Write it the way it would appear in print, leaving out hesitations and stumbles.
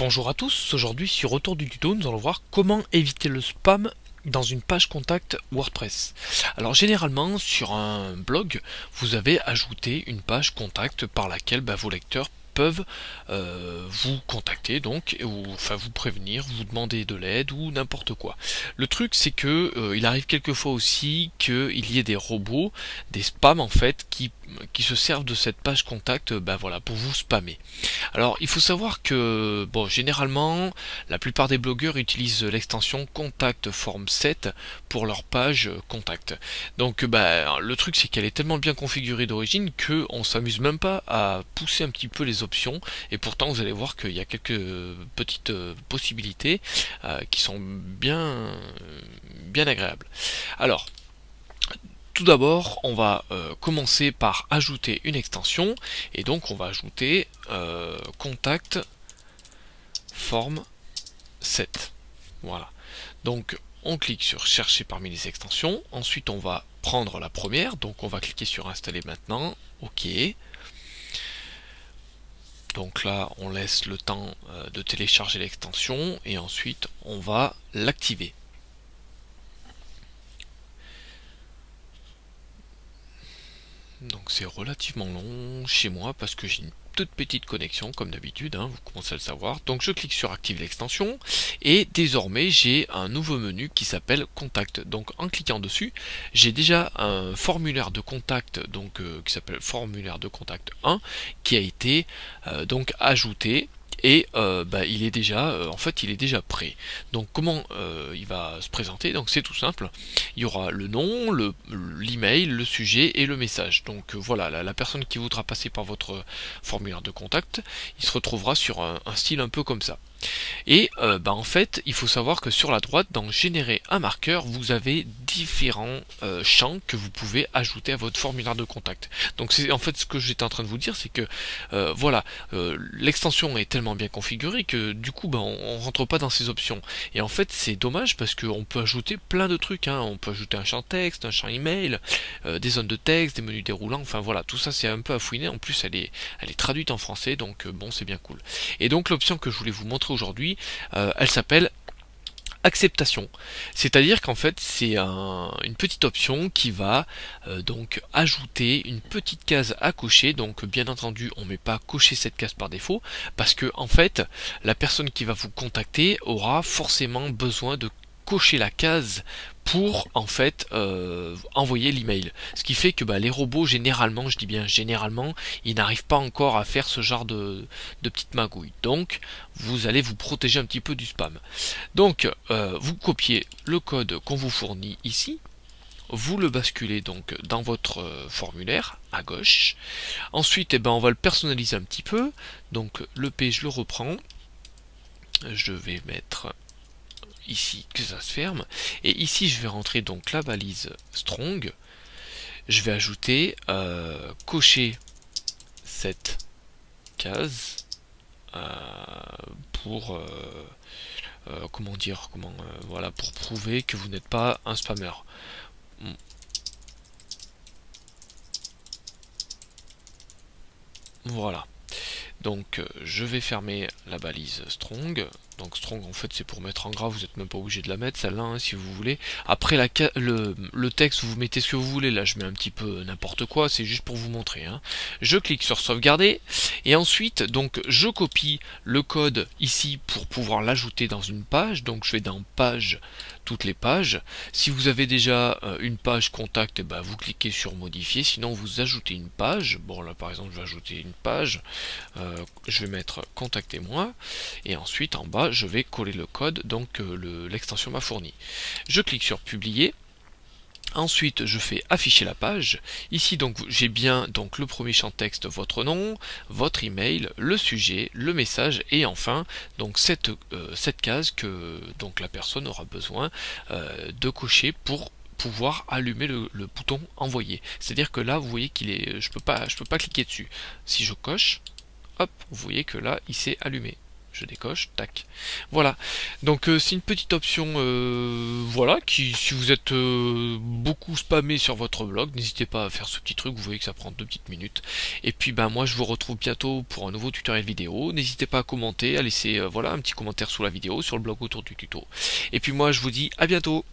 Bonjour à tous, aujourd'hui sur Retour du tuto, nous allons voir comment éviter le spam dans une page contact WordPress. Alors généralement sur un blog, vous avez ajouté une page contact par laquelle vos lecteurs peuvent vous contacter donc, ou enfin vous prévenir, vous demander de l'aide ou n'importe quoi. Le truc c'est que il arrive quelquefois aussi qu'il y ait des robots, des spams en fait, qui se servent de cette page contact voilà, pour vous spammer. Alors il faut savoir que bon, généralement la plupart des blogueurs utilisent l'extension Contact Form 7 pour leur page contact. Donc le truc c'est qu'elle est tellement bien configurée d'origine que on s'amuse même pas à pousser un petit peu les options, et pourtant vous allez voir qu'il y a quelques petites possibilités qui sont bien agréables. Alors tout d'abord, on va commencer par ajouter une extension, et donc on va ajouter contact form 7. Voilà. Donc on clique sur chercher parmi les extensions, ensuite on va prendre la première, donc on va cliquer sur installer maintenant, ok. Donc là on laisse le temps de télécharger l'extension et ensuite on va l'activer. Donc c'est relativement long chez moi parce que j'ai une toute petite connexion comme d'habitude, hein, vous commencez à le savoir. Donc je clique sur activer l'extension et désormais j'ai un nouveau menu qui s'appelle contact. Donc en cliquant dessus, j'ai déjà un formulaire de contact donc qui s'appelle formulaire de contact 1 qui a été donc ajouté. Et il est déjà en fait il est déjà prêt. Donc comment il va se présenter? Donc c'est tout simple, il y aura le nom, l'email, le sujet et le message. Donc voilà, la personne qui voudra passer par votre formulaire de contact, il se retrouvera sur un style un peu comme ça. Et en fait, il faut savoir que sur la droite, dans générer un marqueur, vous avez différents champs que vous pouvez ajouter à votre formulaire de contact. Donc c'est en fait ce que j'étais en train de vous dire, c'est que voilà, l'extension est tellement bien configurée que du coup on rentre pas dans ces options. Et en fait c'est dommage parce qu'on peut ajouter plein de trucs, hein. On peut ajouter un champ texte, un champ email, des zones de texte, des menus déroulants, enfin voilà, tout ça c'est un peu à fouiner. En plus elle est traduite en français, donc bon, c'est bien cool. Et donc l'option que je voulais vous montrer aujourd'hui, elle s'appelle acceptation. C'est-à-dire qu'en fait c'est une petite option qui va donc ajouter une petite case à cocher. Donc bien entendu on ne met pas cocher cette case par défaut parce que en fait la personne qui va vous contacter aura forcément besoin de cocher la case pour en fait envoyer l'email. Ce qui fait que les robots généralement, je dis bien généralement, ils n'arrivent pas encore à faire ce genre de petites magouilles. Donc vous allez vous protéger un petit peu du spam. Donc vous copiez le code qu'on vous fournit ici, vous le basculez donc dans votre formulaire à gauche. Ensuite on va le personnaliser un petit peu. Donc le P je le reprends. Je vais mettre ici que ça se ferme, et ici je vais rentrer donc la balise strong. Je vais ajouter cocher cette case pour comment dire, voilà, pour prouver que vous n'êtes pas un spammer. Voilà. Donc je vais fermer la balise strong. Donc strong en fait c'est pour mettre en gras, vous n'êtes même pas obligé de la mettre celle-là, hein, si vous voulez. Après le texte, vous mettez ce que vous voulez, là je mets un petit peu n'importe quoi, c'est juste pour vous montrer, hein. Je clique sur sauvegarder et ensuite donc je copie le code ici pour pouvoir l'ajouter dans une page. Donc je vais dans page, toutes les pages. Si vous avez déjà une page contact, vous cliquez sur modifier, sinon vous ajoutez une page. Bon là par exemple je vais ajouter une page, je vais mettre contactez-moi et ensuite en bas je vais coller le code donc l'extension m'a fourni. Je clique sur publier. Ensuite, je fais afficher la page. Ici, donc, j'ai bien donc le premier champ texte, votre nom, votre email, le sujet, le message, et enfin, donc cette case que donc la personne aura besoin de cocher pour pouvoir allumer le bouton envoyer. C'est-à-dire que là, vous voyez qu'il est, je peux pas cliquer dessus. Si je coche, hop, vous voyez que là, il s'est allumé. je décoche, tac. Voilà, donc c'est une petite option, voilà, qui, si vous êtes beaucoup spammé sur votre blog, n'hésitez pas à faire ce petit truc, vous voyez que ça prend 2 petites minutes. Et puis ben moi je vous retrouve bientôt pour un nouveau tutoriel vidéo, n'hésitez pas à commenter, à laisser voilà un petit commentaire sous la vidéo, sur le blog autour du tuto. Et puis moi je vous dis à bientôt.